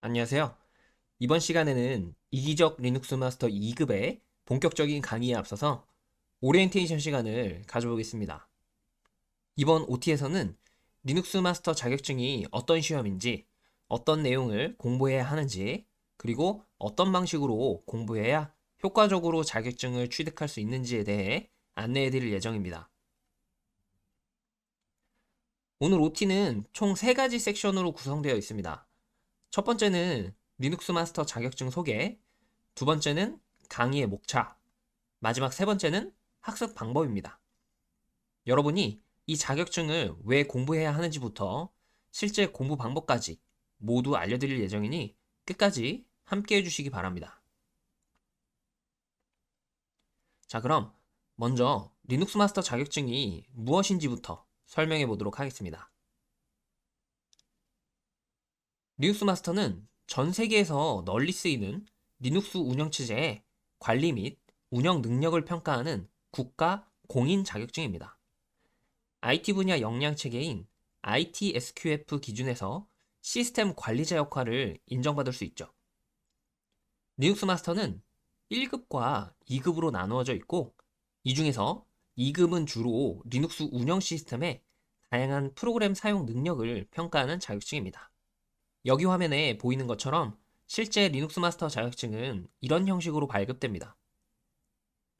안녕하세요. 이번 시간에는 이기적 리눅스 마스터 2급의 본격적인 강의에 앞서서 오리엔테이션 시간을 가져보겠습니다. 이번 OT에서는 리눅스 마스터 자격증이 어떤 시험인지, 어떤 내용을 공부해야 하는지, 그리고 어떤 방식으로 공부해야 효과적으로 자격증을 취득할 수 있는지에 대해 안내해 드릴 예정입니다. 오늘 OT는 총 3가지 섹션으로 구성되어 있습니다. 첫 번째는 리눅스 마스터 자격증 소개, 두 번째는 강의의 목차, 마지막 세 번째는 학습 방법입니다. 여러분이 이 자격증을 왜 공부해야 하는지부터 실제 공부 방법까지 모두 알려드릴 예정이니 끝까지 함께 해주시기 바랍니다. 자, 그럼 먼저 리눅스 마스터 자격증이 무엇인지부터 설명해 보도록 하겠습니다. 리눅스 마스터는 전 세계에서 널리 쓰이는 리눅스 운영체제의 관리 및 운영 능력을 평가하는 국가 공인 자격증입니다. IT 분야 역량 체계인 ITSQF 기준에서 시스템 관리자 역할을 인정받을 수 있죠. 리눅스 마스터는 1급과 2급으로 나누어져 있고, 이 중에서 2급은 주로 리눅스 운영 시스템의 다양한 프로그램 사용 능력을 평가하는 자격증입니다. 여기 화면에 보이는 것처럼 실제 리눅스 마스터 자격증은 이런 형식으로 발급됩니다.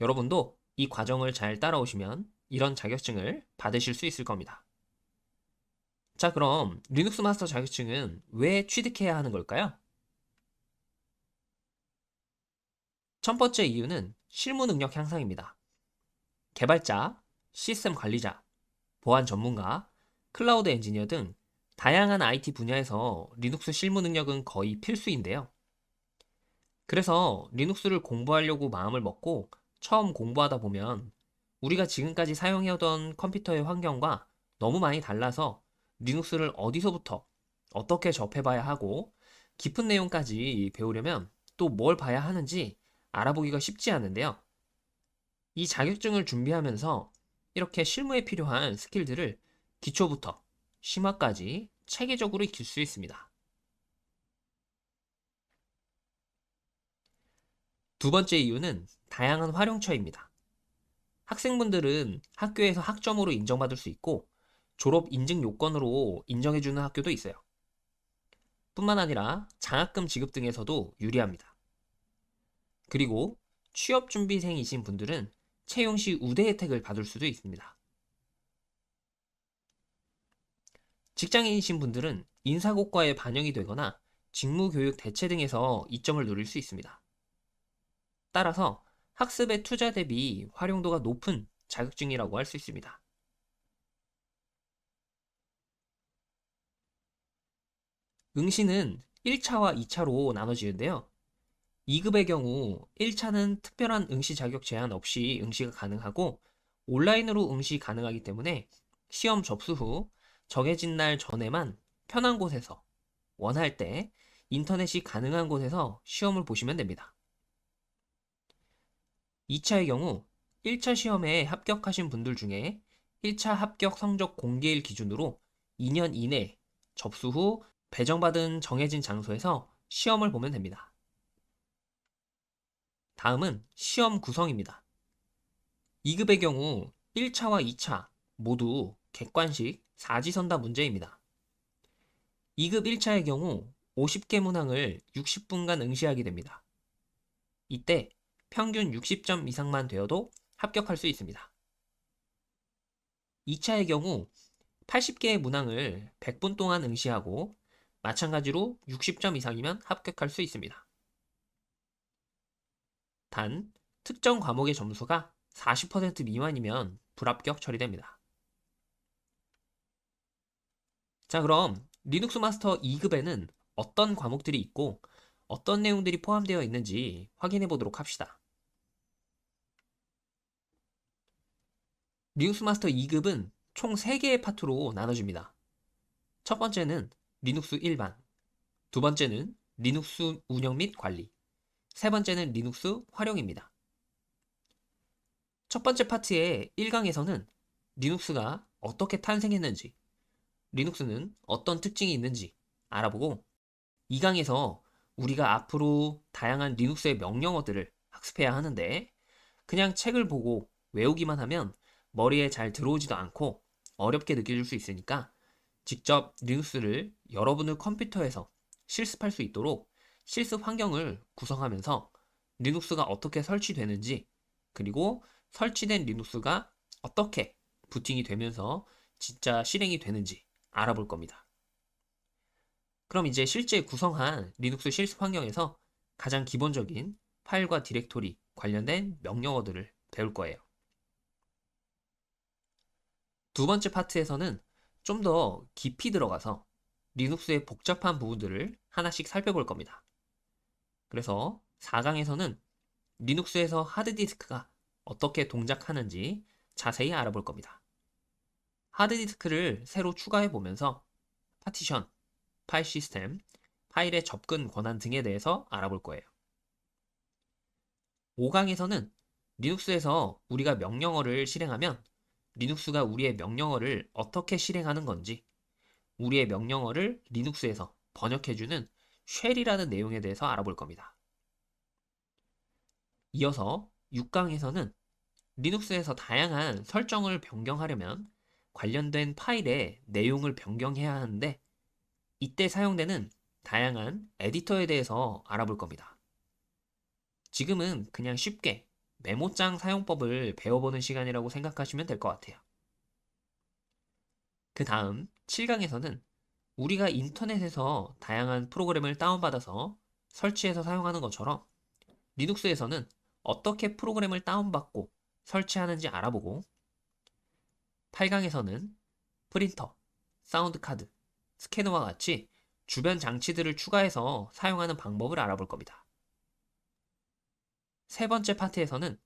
여러분도 이 과정을 잘 따라오시면 이런 자격증을 받으실 수 있을 겁니다. 자, 그럼 리눅스 마스터 자격증은 왜 취득해야 하는 걸까요? 첫 번째 이유는 실무 능력 향상입니다. 개발자, 시스템 관리자, 보안 전문가, 클라우드 엔지니어 등 다양한 IT 분야에서 리눅스 실무 능력은 거의 필수인데요. 그래서 리눅스를 공부하려고 마음을 먹고 처음 공부하다 보면 우리가 지금까지 사용해오던 컴퓨터의 환경과 너무 많이 달라서 리눅스를 어디서부터 어떻게 접해봐야 하고 깊은 내용까지 배우려면 또 뭘 봐야 하는지 알아보기가 쉽지 않은데요. 이 자격증을 준비하면서 이렇게 실무에 필요한 스킬들을 기초부터 심화까지 체계적으로 익힐 수 있습니다. 두 번째 이유는 다양한 활용처입니다. 학생분들은 학교에서 학점으로 인정받을 수 있고 졸업 인증 요건으로 인정해주는 학교도 있어요. 뿐만 아니라 장학금 지급 등에서도 유리합니다. 그리고 취업준비생이신 분들은 채용 시 우대 혜택을 받을 수도 있습니다. 직장인이신 분들은 인사고과에 반영이 되거나 직무교육 대체 등에서 이점을 누릴 수 있습니다. 따라서 학습의 투자 대비 활용도가 높은 자격증이라고 할 수 있습니다. 응시는 1차와 2차로 나눠지는데요. 2급의 경우 1차는 특별한 응시 자격 제한 없이 응시가 가능하고 온라인으로 응시 가능하기 때문에 시험 접수 후 정해진 날 전에만 편한 곳에서 원할 때 인터넷이 가능한 곳에서 시험을 보시면 됩니다. 2차의 경우 1차 시험에 합격하신 분들 중에 1차 합격 성적 공개일 기준으로 2년 이내 접수 후 배정받은 정해진 장소에서 시험을 보면 됩니다. 다음은 시험 구성입니다. 2급의 경우 1차와 2차 모두 객관식 사지선다 문제입니다. 2급 1차의 경우 50개 문항을 60분간 응시하게 됩니다. 이때 평균 60점 이상만 되어도 합격할 수 있습니다. 2차의 경우 80개의 문항을 100분 동안 응시하고 마찬가지로 60점 이상이면 합격할 수 있습니다. 단, 특정 과목의 점수가 40% 미만이면 불합격 처리됩니다. 자, 그럼 리눅스 마스터 2급에는 어떤 과목들이 있고 어떤 내용들이 포함되어 있는지 확인해 보도록 합시다. 리눅스 마스터 2급은 총 3개의 파트로 나눠집니다. 첫 번째는 리눅스 일반, 두 번째는 리눅스 운영 및 관리, 세 번째는 리눅스 활용입니다. 첫 번째 파트의 1강에서는 리눅스가 어떻게 탄생했는지, 리눅스는 어떤 특징이 있는지 알아보고 2강에서 우리가 앞으로 다양한 리눅스의 명령어들을 학습해야 하는데 그냥 책을 보고 외우기만 하면 머리에 잘 들어오지도 않고 어렵게 느껴질 수 있으니까 직접 리눅스를 여러분의 컴퓨터에서 실습할 수 있도록 실습 환경을 구성하면서 리눅스가 어떻게 설치되는지 그리고 설치된 리눅스가 어떻게 부팅이 되면서 진짜 실행이 되는지 알아볼 겁니다. 그럼 이제 실제 구성한 리눅스 실습 환경에서 가장 기본적인 파일과 디렉토리 관련된 명령어들을 배울 거예요. 두 번째 파트에서는 좀 더 깊이 들어가서 리눅스의 복잡한 부분들을 하나씩 살펴볼 겁니다. 그래서 4강에서는 리눅스에서 하드디스크가 어떻게 동작하는지 자세히 알아볼 겁니다. 하드디스크를 새로 추가해 보면서 파티션, 파일 시스템, 파일의 접근 권한 등에 대해서 알아볼 거예요. 5강에서는 리눅스에서 우리가 명령어를 실행하면 리눅스가 우리의 명령어를 어떻게 실행하는 건지, 우리의 명령어를 리눅스에서 번역해주는 쉘이라는 내용에 대해서 알아볼 겁니다. 이어서 6강에서는 리눅스에서 다양한 설정을 변경하려면 관련된 파일의 내용을 변경해야 하는데 이때 사용되는 다양한 에디터에 대해서 알아볼 겁니다. 지금은 그냥 쉽게 메모장 사용법을 배워보는 시간이라고 생각하시면 될 것 같아요. 그 다음 7강에서는 우리가 인터넷에서 다양한 프로그램을 다운받아서 설치해서 사용하는 것처럼 리눅스에서는 어떻게 프로그램을 다운받고 설치하는지 알아보고 8강에서는 프린터, 사운드 카드, 스캐너와 같이 주변 장치들을 추가해서 사용하는 방법을 알아볼 겁니다. 세 번째 파트에서는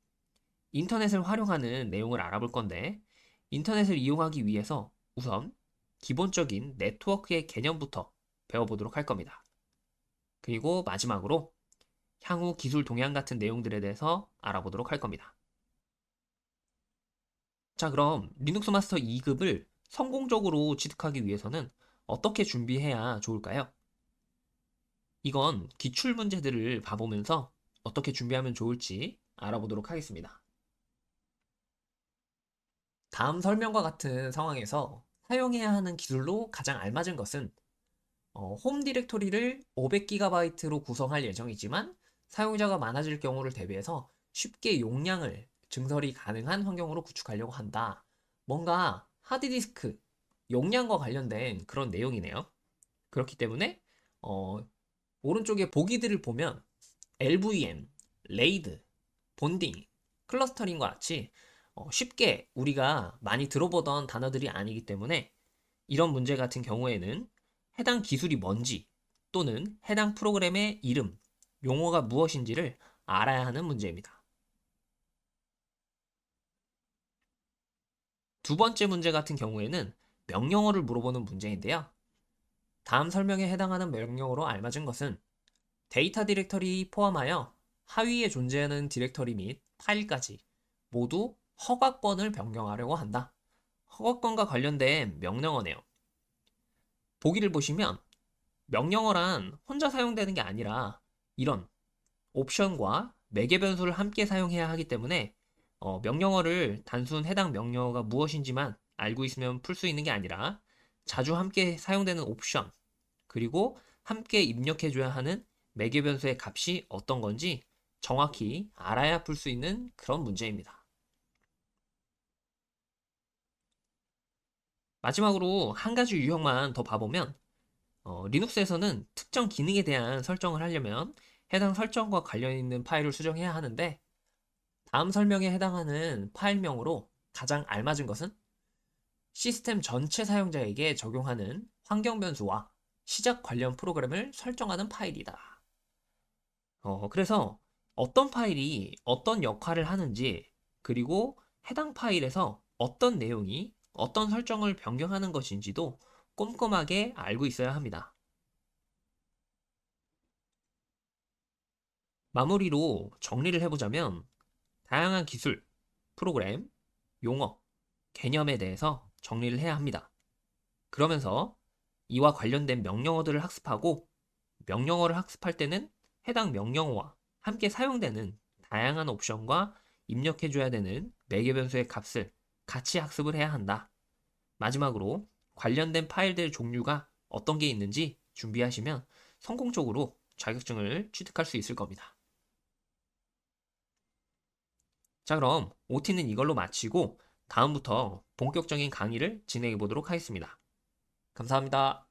인터넷을 활용하는 내용을 알아볼 건데 인터넷을 이용하기 위해서 우선 기본적인 네트워크의 개념부터 배워보도록 할 겁니다. 그리고 마지막으로 향후 기술 동향 같은 내용들에 대해서 알아보도록 할 겁니다. 자, 그럼 리눅스 마스터 2급을 성공적으로 취득하기 위해서는 어떻게 준비해야 좋을까요? 이건 기출 문제들을 봐보면서 어떻게 준비하면 좋을지 알아보도록 하겠습니다. 다음 설명과 같은 상황에서 사용해야 하는 기술로 가장 알맞은 것은 홈 디렉토리를 500GB로 구성할 예정이지만 사용자가 많아질 경우를 대비해서 쉽게 용량을 증설이 가능한 환경으로 구축하려고 한다. 뭔가 하드디스크 용량과 관련된 그런 내용이네요. 그렇기 때문에 오른쪽에 보기들을 보면 LVM, 레이드, 본딩, 클러스터링과 같이 쉽게 우리가 많이 들어보던 단어들이 아니기 때문에 이런 문제 같은 경우에는 해당 기술이 뭔지 또는 해당 프로그램의 이름, 용어가 무엇인지를 알아야 하는 문제입니다. 두 번째 문제 같은 경우에는 명령어를 물어보는 문제인데요. 다음 설명에 해당하는 명령어로 알맞은 것은 데이터 디렉터리 포함하여 하위에 존재하는 디렉터리 및 파일까지 모두 허각번을 변경하려고 한다. 허각번과 관련된 명령어네요. 보기를 보시면 명령어란 혼자 사용되는 게 아니라 이런 옵션과 매개 변수를 함께 사용해야 하기 때문에 명령어를 단순 해당 명령어가 무엇인지만 알고 있으면 풀 수 있는 게 아니라 자주 함께 사용되는 옵션 그리고 함께 입력해줘야 하는 매개 변수의 값이 어떤 건지 정확히 알아야 풀 수 있는 그런 문제입니다. 마지막으로 한 가지 유형만 더 봐보면 리눅스에서는 특정 기능에 대한 설정을 하려면 해당 설정과 관련 있는 파일을 수정해야 하는데 다음 설명에 해당하는 파일명으로 가장 알맞은 것은 시스템 전체 사용자에게 적용하는 환경 변수와 시작 관련 프로그램을 설정하는 파일이다. 그래서 어떤 파일이 어떤 역할을 하는지 그리고 해당 파일에서 어떤 내용이 어떤 설정을 변경하는 것인지도 꼼꼼하게 알고 있어야 합니다. 마무리로 정리를 해보자면 다양한 기술, 프로그램, 용어, 개념에 대해서 정리를 해야 합니다. 그러면서 이와 관련된 명령어들을 학습하고 명령어를 학습할 때는 해당 명령어와 함께 사용되는 다양한 옵션과 입력해줘야 되는 매개 변수의 값을 같이 학습을 해야 한다. 마지막으로 관련된 파일들 종류가 어떤 게 있는지 준비하시면 성공적으로 자격증을 취득할 수 있을 겁니다. 자, 그럼 OT는 이걸로 마치고 다음부터 본격적인 강의를 진행해 보도록 하겠습니다. 감사합니다.